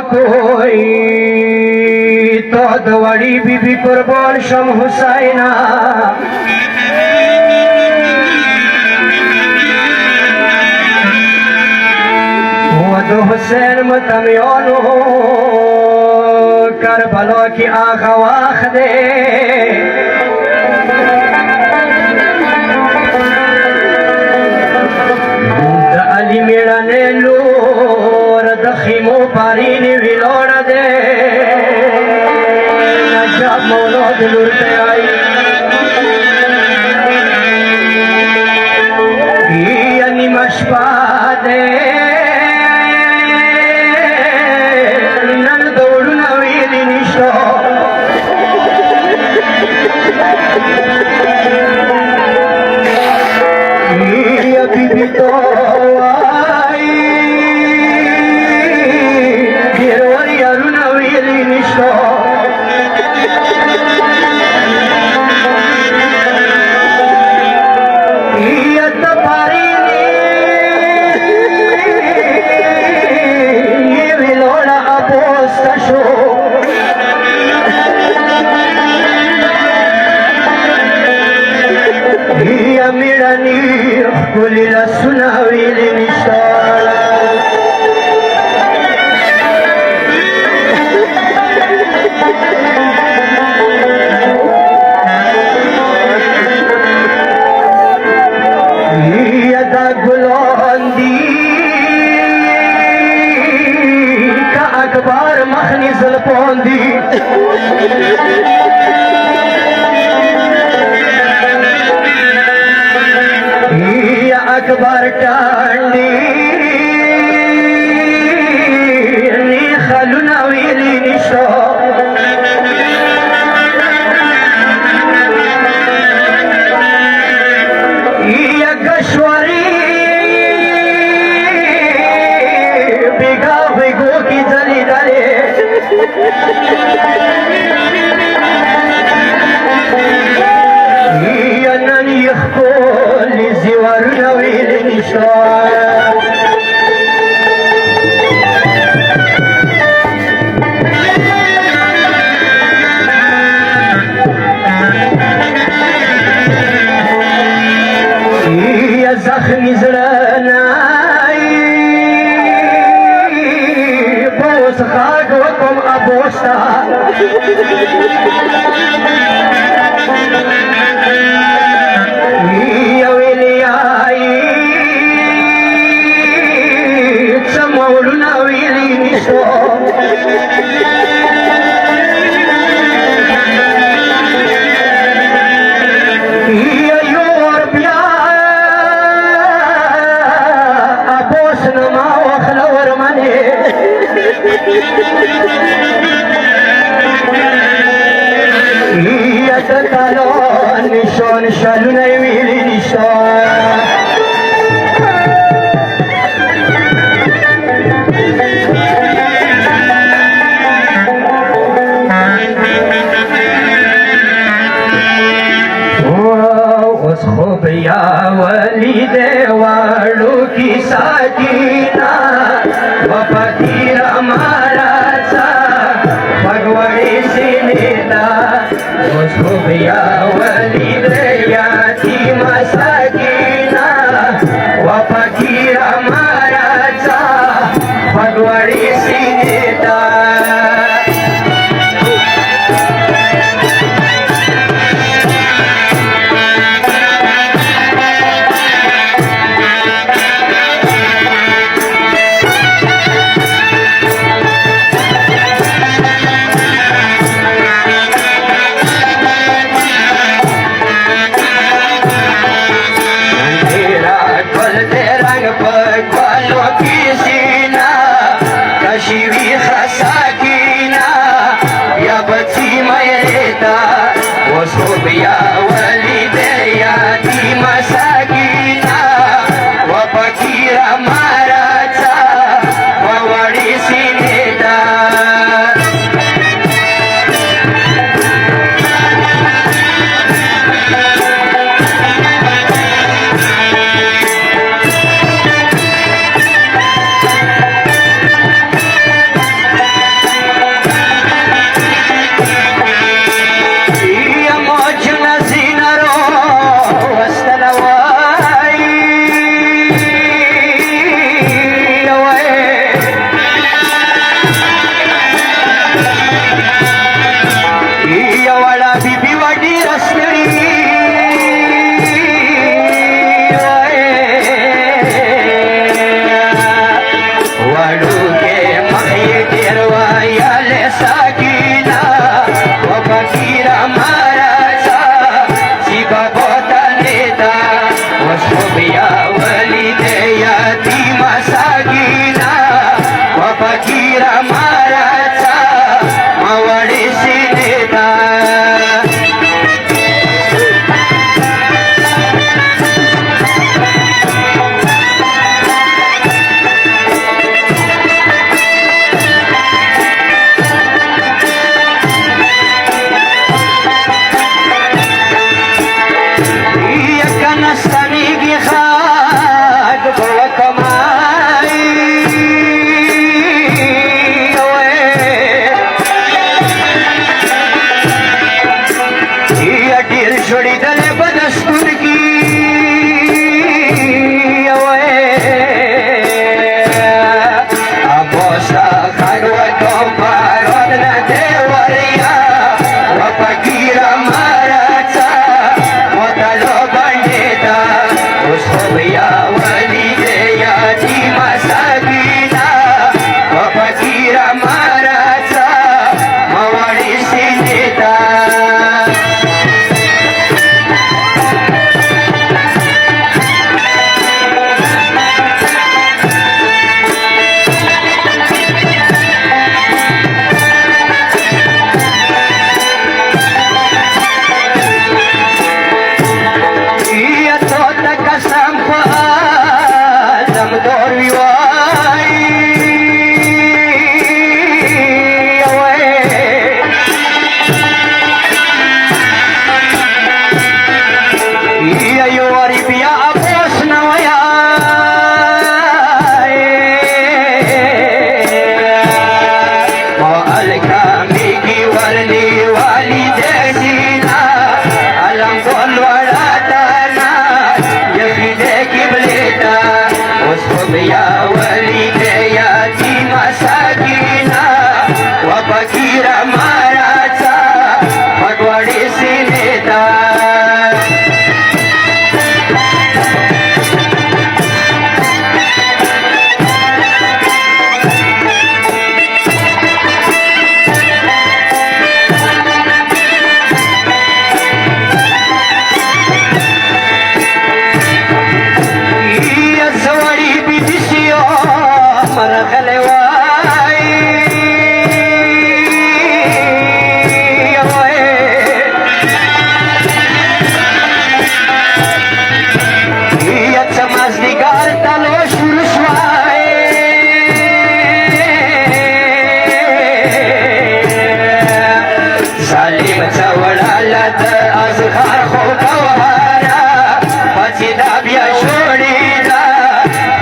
कोई तो दवाड़ी बीबी कुर्बान शम हुसैना वो हुसैन मतमियोनो करबला की आखवाख दे अली मेरा ने लोर दखिमो पारीनी विलोड़ दे जब मौलूद लुरते आई यानी मशपा दे नन दौड़ नवीली निशो अभी भी तो अखबार मखनी जलपोंदी अखबार टांडी नी खलुना वीली निशो गश्वरी बिगा बिगो की जली डाले अननी यखोल जिवर नवील निशान जख्मी जड़नाई बोस खाग वकम अबोसा यविलियाई चमौलुना विली निशो निशान शालू नहीं मिली निशान उसको भैया वली देवाड़ू की साकीना बाबा की हमारा सा भगवानी से नेता उसको भैया वली दया की मसाकीना बाबा की हमारा सा भगवानी से नेता वाडा बीबी वाडी रस्त्यानी वाडू के माये टेरवा याले साकीना फकीरा महाराजा शिवा गोता नेता वसोबिया वली दया धीमा साकीना फकीरा महाराजा मावडी नेता छोड़ी दले बदस्तूर की अबोसा खागवतो भारत न देवरिया फकीरा महाराजा मोतालो बंडेता उसोबिया वली दया धीमा सागीना फकीरा महाराजा मवाडी नेता वली दया धीमा सागीना फकीरा महाराजा भगवाडी नेता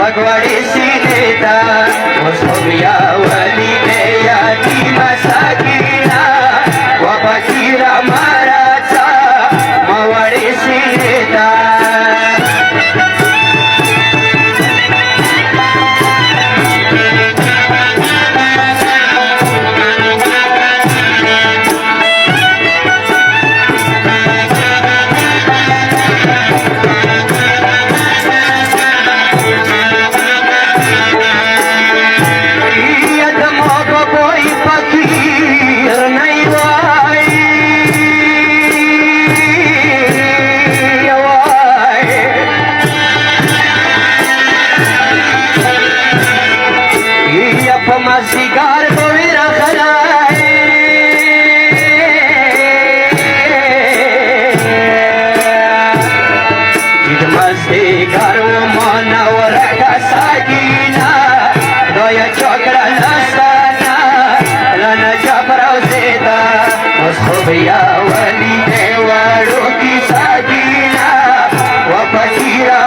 भगवाडी नेता उसोबिया वली दया धीमा सागीना फकीरा महाराजा मवाडी नेता सिगार कोई रखला मस्ती करो मनवर का सागीना दया चक्र नस्ताना रण जबराव सेता उसोबिया वली देवाड़ो की सागीना फकीरा